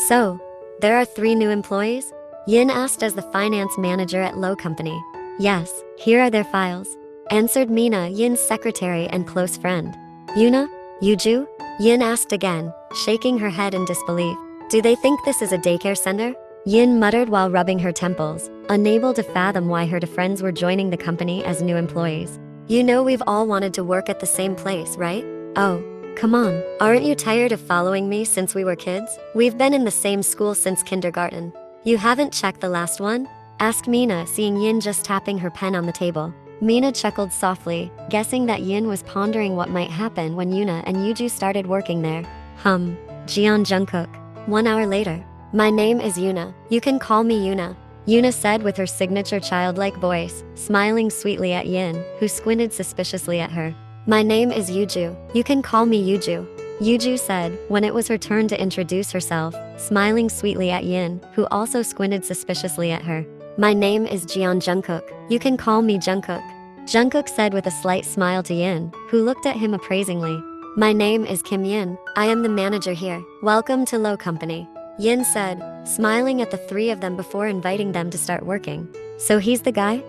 So, there are 3 new employees? Yin asked as the finance manager at Low Company. Yes, here are their files, answered Mina, Yin's secretary and close friend. Yuna? Yuju? Yin asked again, shaking her head in disbelief. Do they think this is a daycare center? Yin muttered while rubbing her temples, unable to fathom why her friends were joining the company as new employees. You know we've all wanted to work at the same place, right? Oh, come on. Aren't you tired of following me since we were kids? We've been in the same school since kindergarten. You haven't checked the last one? Asked Mina, seeing Yin just tapping her pen on the table. Mina chuckled softly, guessing that Yin was pondering what might happen when Yuna and Yuju started working there. Jian Jungkook. 1 hour later. My name is Yuna. You can call me Yuna. Yuna said with her signature childlike voice, smiling sweetly at Yin, who squinted suspiciously at her. My name is Yuju. You can call me Yuju. Yuju said, when it was her turn to introduce herself, smiling sweetly at Yin, who also squinted suspiciously at her. My name is Jian Jungkook. You can call me Junkook. Jungkook said with a slight smile to Yin, who looked at him appraisingly. My name is Kim Yin. I am the manager here. Welcome to Low Company. Yin said, smiling at the 3 of them before inviting them to start working. So he's the guy?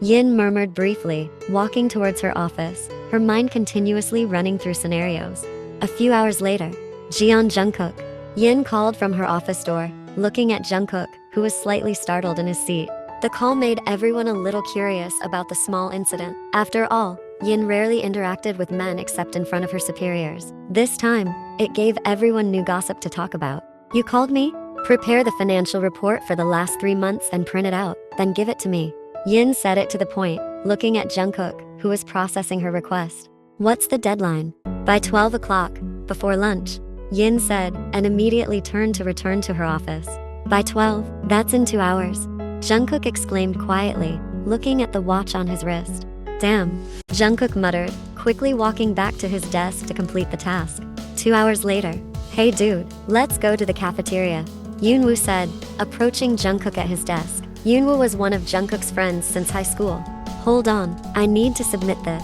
Yin murmured briefly, walking towards her office, her mind continuously running through scenarios. A few hours later, Jian Jungkook. Yin called from her office door, looking at Jungkook, who was slightly startled in his seat. The call made everyone a little curious about the small incident. After all, Yin rarely interacted with men except in front of her superiors. This time, it gave everyone new gossip to talk about. You called me? Prepare the financial report for the last 3 months and print it out, then give it to me. Yin said it to the point, looking at Jungkook, who was processing her request. What's the deadline? By 12 o'clock, before lunch, Yin said, and immediately turned to return to her office. By 12, that's in 2 hours. Jungkook exclaimed quietly, looking at the watch on his wrist. Damn, Jungkook muttered, quickly walking back to his desk to complete the task. 2 hours later. Hey dude, let's go to the cafeteria, Yoonwoo said, approaching Jungkook at his desk. Yoonwoo was one of Jungkook's friends since high school. Hold on, I need to submit this.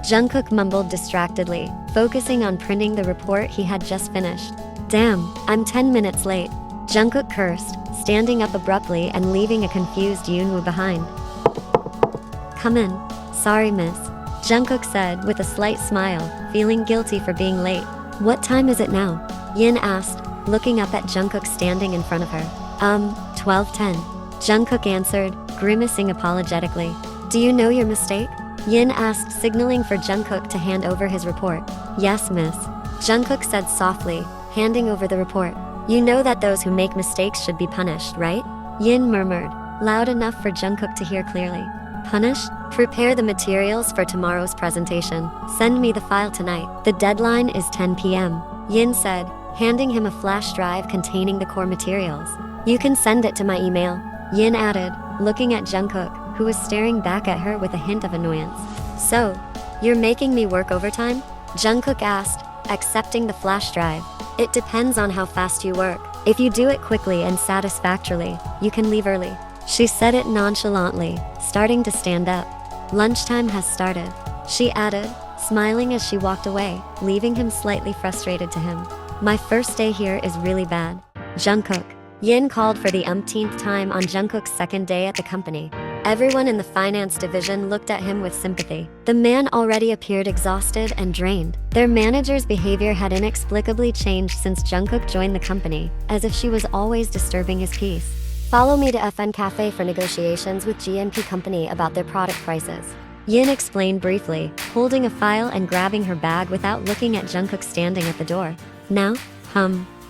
Jungkook mumbled distractedly, focusing on printing the report he had just finished. Damn, I'm 10 minutes late. Jungkook cursed, standing up abruptly and leaving a confused Yoonwoo behind. Come in. Sorry, miss. Jungkook said with a slight smile, feeling guilty for being late. What time is it now? Yin asked, looking up at Jungkook standing in front of her. 12:10. Jungkook answered, grimacing apologetically. Do you know your mistake? Yin asked, signaling for Jungkook to hand over his report. Yes, miss. Jungkook said softly, handing over the report. You know that those who make mistakes should be punished, right? Yin murmured, loud enough for Jungkook to hear clearly. Punished? Prepare the materials for tomorrow's presentation. Send me the file tonight. The deadline is 10 p.m. Yin said, handing him a flash drive containing the core materials. You can send it to my email. Yin added, looking at Jungkook, who was staring back at her with a hint of annoyance. So, you're making me work overtime? Jungkook asked, accepting the flash drive. It depends on how fast you work. If you do it quickly and satisfactorily, you can leave early. She said it nonchalantly, starting to stand up. Lunchtime has started, she added, smiling as she walked away, leaving him slightly frustrated to him. My first day here is really bad. Jungkook. Yin called for the umpteenth time on Jungkook's second day at the company. Everyone in the finance division looked at him with sympathy. The man already appeared exhausted and drained. Their manager's behavior had inexplicably changed since Jungkook joined the company, as if she was always disturbing his peace. Follow me to FN Cafe for negotiations with GMP Company about their product prices. Yin explained briefly, holding a file and grabbing her bag without looking at Jungkook standing at the door. Now?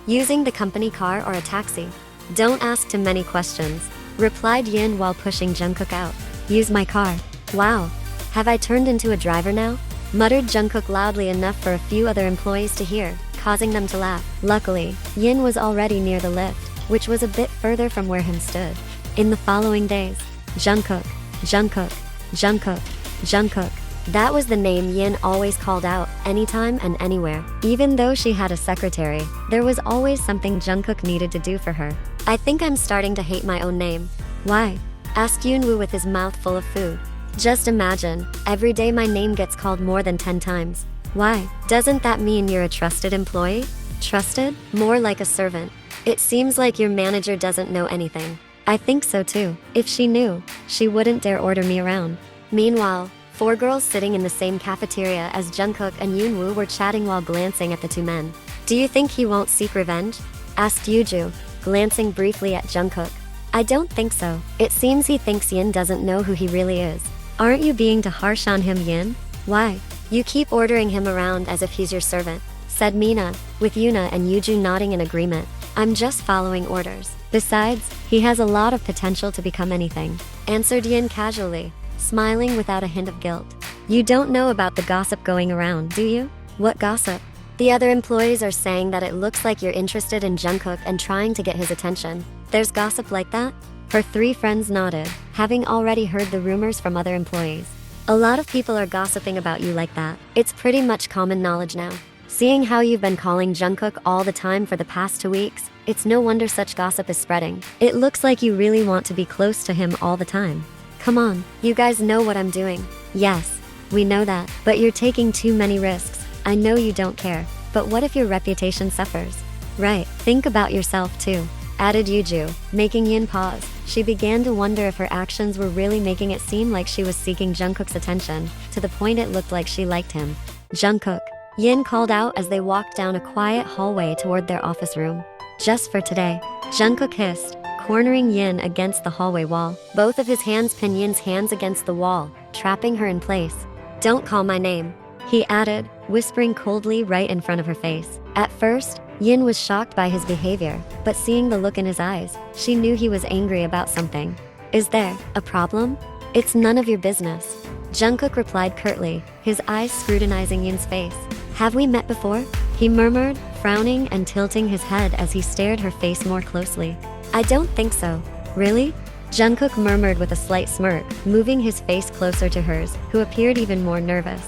Using the company car or a taxi? Don't ask too many questions, replied Yin while pushing Jungkook out. Use my car. Wow. Have I turned into a driver now? Muttered Jungkook loudly enough for a few other employees to hear, causing them to laugh. Luckily, Yin was already near the lift, which was a bit further from where him stood. In the following days, Junkook, Jungkook, Jungkook, Jungkook. That was the name Yin always called out, anytime and anywhere. Even though she had a secretary, there was always something Jungkook needed to do for her. I think I'm starting to hate my own name. Why? Asked Yoonwoo with his mouth full of food. Just imagine, every day my name gets called more than 10 times. Why? Doesn't that mean you're a trusted employee? Trusted? More like a servant. It seems like your manager doesn't know anything. I think so too. If she knew, she wouldn't dare order me around. Meanwhile, 4 girls sitting in the same cafeteria as Jungkook and Yoonwoo were chatting while glancing at the 2 men. Do you think he won't seek revenge? Asked Yuju, glancing briefly at Jungkook. I don't think so. It seems he thinks Yin doesn't know who he really is. Aren't you being too harsh on him, Yin? Why? You keep ordering him around as if he's your servant, said Mina, with Yuna and Yuju nodding in agreement. I'm just following orders. Besides, he has a lot of potential to become anything, answered Yin casually, smiling without a hint of guilt. You don't know about the gossip going around, do you? What gossip? The other employees are saying that it looks like you're interested in Jungkook and trying to get his attention. There's gossip like that? Her 3 friends nodded, having already heard the rumors from other employees. A lot of people are gossiping about you like that. It's pretty much common knowledge now. Seeing how you've been calling Jungkook all the time for the past 2 weeks, it's no wonder such gossip is spreading. It looks like you really want to be close to him all the time. Come on, you guys know what I'm doing. Yes, we know that, but you're taking too many risks. I know you don't care, but what if your reputation suffers? Right, think about yourself too, added Yuju, making Yin pause. She began to wonder if her actions were really making it seem like she was seeking Jungkook's attention, to the point it looked like she liked him. Jungkook, Yin called out as they walked down a quiet hallway toward their office room. Just for today, Jungkook hissed, cornering Yin against the hallway wall. Both of his hands pinned Yin's hands against the wall, trapping her in place. Don't call my name, he added, whispering coldly right in front of her face. At first, Yin was shocked by his behavior, but seeing the look in his eyes, she knew he was angry about something. Is there a problem? It's none of your business, Jungkook replied curtly, his eyes scrutinizing Yin's face. Have we met before? He murmured, frowning and tilting his head as he stared her face more closely. I don't think so. Really? Jungkook murmured with a slight smirk, moving his face closer to hers, who appeared even more nervous.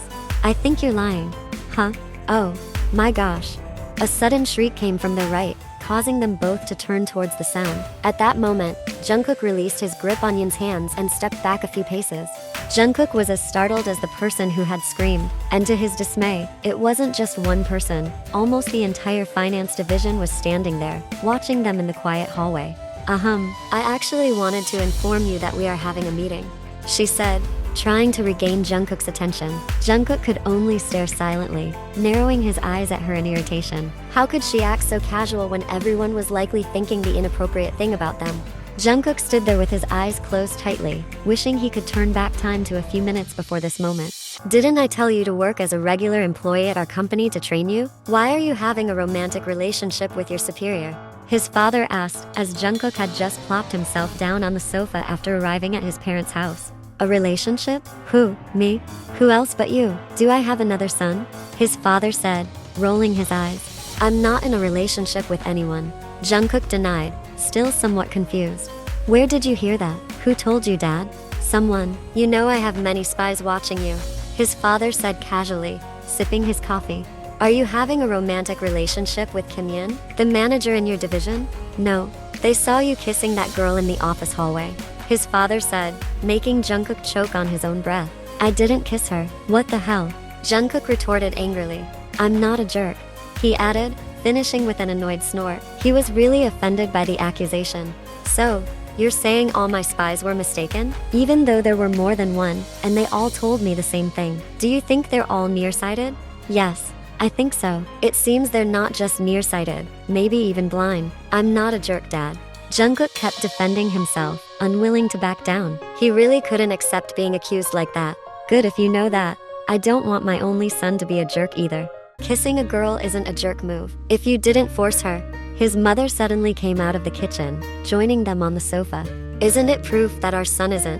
I think you're lying. Huh? Oh, my gosh. A sudden shriek came from their right, causing them both to turn towards the sound. At that moment, Jungkook released his grip on Yin's hands and stepped back a few paces. Jungkook was as startled as the person who had screamed, and to his dismay, it wasn't just one person. Almost the entire finance division was standing there, watching them in the quiet hallway. I actually wanted to inform you that we are having a meeting, she said, trying to regain Jungkook's attention. Jungkook could only stare silently, narrowing his eyes at her in irritation. How could she act so casual when everyone was likely thinking the inappropriate thing about them? Jungkook stood there with his eyes closed tightly, wishing he could turn back time to a few minutes before this moment. Didn't I tell you to work as a regular employee at our company to train you? Why are you having a romantic relationship with your superior? His father asked, as Jungkook had just plopped himself down on the sofa after arriving at his parents' house. A relationship? Who? Me? Who else but you? Do I have another son? His father said, rolling his eyes. I'm not in a relationship with anyone, Jungkook denied, still somewhat confused. Where did you hear that? Who told you, Dad? Someone. You know I have many spies watching you, his father said casually, sipping his coffee. Are you having a romantic relationship with Kim Yin, the manager in your division? No. They saw you kissing that girl in the office hallway, his father said, making Jungkook choke on his own breath. I didn't kiss her. What the hell? Jungkook retorted angrily. I'm not a jerk, he added, finishing with an annoyed snort. He was really offended by the accusation. So, you're saying all my spies were mistaken? Even though there were more than one, and they all told me the same thing. Do you think they're all nearsighted? Yes, I think so. It seems they're not just nearsighted, maybe even blind. I'm not a jerk, Dad. Jungkook kept defending himself, unwilling to back down. He really couldn't accept being accused like that. Good if you know that. I don't want my only son to be a jerk either. Kissing a girl isn't a jerk move. If you didn't force her. His mother suddenly came out of the kitchen, joining them on the sofa. Isn't it proof that our son isn't,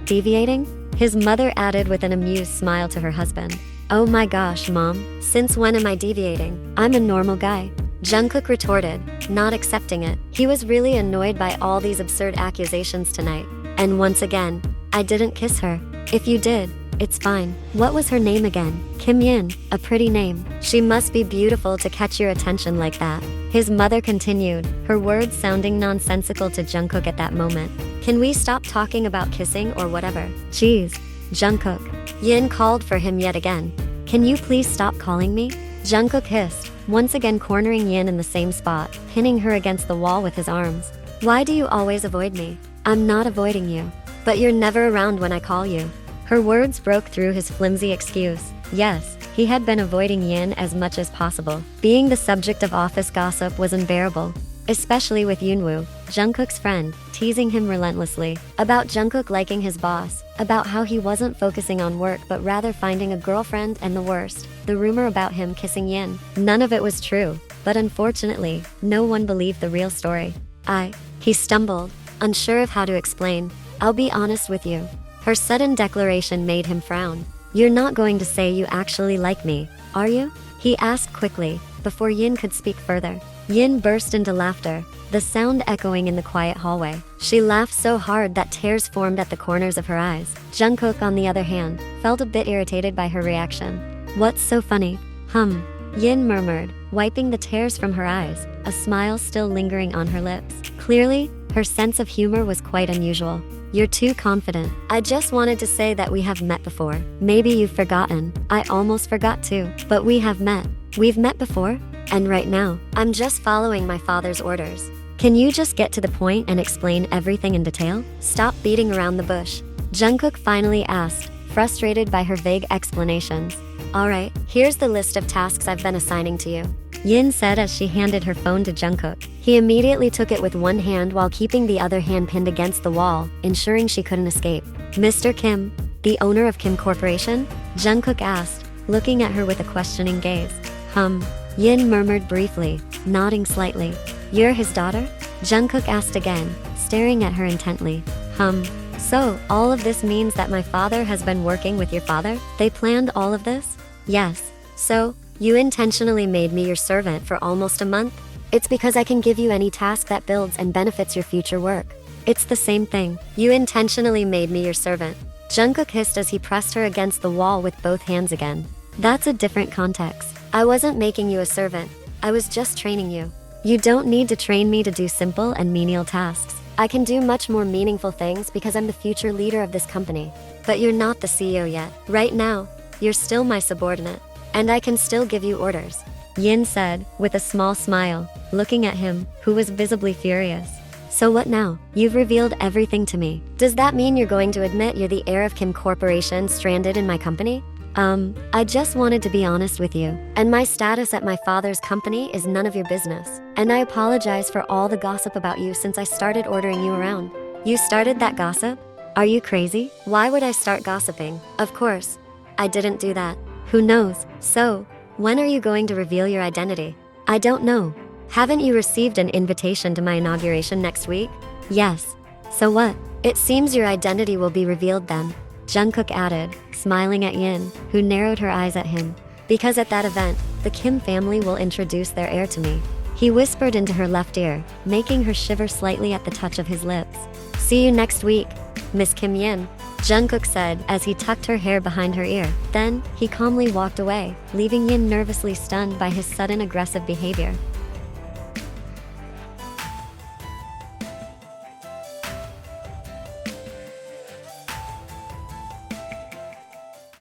deviating? His mother added with an amused smile to her husband. Oh my gosh, Mom, since when am I deviating? I'm a normal guy. Jungkook retorted, not accepting it. He was really annoyed by all these absurd accusations tonight. And once again, I didn't kiss her. If you did, it's fine. What was her name again? Kim Yin, a pretty name. She must be beautiful to catch your attention like that. His mother continued, her words sounding nonsensical to Jungkook at that moment. Can we stop talking about kissing or whatever? Jeez, Jungkook. Yin called for him yet again. Can you please stop calling me? Jungkook hissed, once again cornering Yin in the same spot, pinning her against the wall with his arms. Why do you always avoid me? I'm not avoiding you. But you're never around when I call you. Her words broke through his flimsy excuse. Yes, he had been avoiding Yin as much as possible. Being the subject of office gossip was unbearable, especially with Yoonwoo, Jungkook's friend, teasing him relentlessly about Jungkook liking his boss, about how he wasn't focusing on work but rather finding a girlfriend, and the worst, the rumor about him kissing Yin. None of it was true, but unfortunately, no one believed the real story. He stumbled, unsure of how to explain. I'll be honest with you. Her sudden declaration made him frown. You're not going to say you actually like me, are you? He asked quickly, before Yin could speak further. Yin burst into laughter, the sound echoing in the quiet hallway. She laughed so hard that tears formed at the corners of her eyes. Jungkook, on the other hand, felt a bit irritated by her reaction. What's so funny? Yin murmured, wiping the tears from her eyes, a smile still lingering on her lips. Clearly, her sense of humor was quite unusual. You're too confident. I just wanted to say that we have met before. Maybe you've forgotten. I almost forgot too. But we have met. We've met before? And right now, I'm just following my father's orders. Can you just get to the point and explain everything in detail? Stop beating around the bush. Jungkook finally asked, frustrated by her vague explanations. Alright, here's the list of tasks I've been assigning to you, Yin said as she handed her phone to Jungkook. He immediately took it with one hand while keeping the other hand pinned against the wall, ensuring she couldn't escape. Mr. Kim, the owner of Kim Corporation? Jungkook asked, looking at her with a questioning gaze. Yin murmured briefly, nodding slightly. You're his daughter? Jungkook asked again, staring at her intently. So, all of this means that my father has been working with your father? They planned all of this? Yes. So, you intentionally made me your servant for almost a month? It's because I can give you any task that builds and benefits your future work. It's the same thing. You intentionally made me your servant. Jungkook hissed as he pressed her against the wall with both hands again. That's a different context. I wasn't making you a servant. I was just training you. You don't need to train me to do simple and menial tasks. I can do much more meaningful things because I'm the future leader of this company. But you're not the CEO yet. Right now, you're still my subordinate. And I can still give you orders, Yin said, with a small smile, looking at him, who was visibly furious. So what now? You've revealed everything to me. Does that mean you're going to admit you're the heir of Kim Corporation stranded in my company? I just wanted to be honest with you. And my status at my father's company is none of your business. And I apologize for all the gossip about you since I started ordering you around. You started that gossip? Are you crazy? Why would I start gossiping? Of course, I didn't do that. Who knows? So, when are you going to reveal your identity? I don't know. Haven't you received an invitation to my inauguration next week? Yes. So what? It seems your identity will be revealed then, Jungkook added, smiling at Yin, who narrowed her eyes at him. Because at that event, the Kim family will introduce their heir to me. He whispered into her left ear, making her shiver slightly at the touch of his lips. See you next week, Miss Kim Yin, Jungkook said as he tucked her hair behind her ear. Then, he calmly walked away, leaving Yin nervously stunned by his sudden aggressive behavior.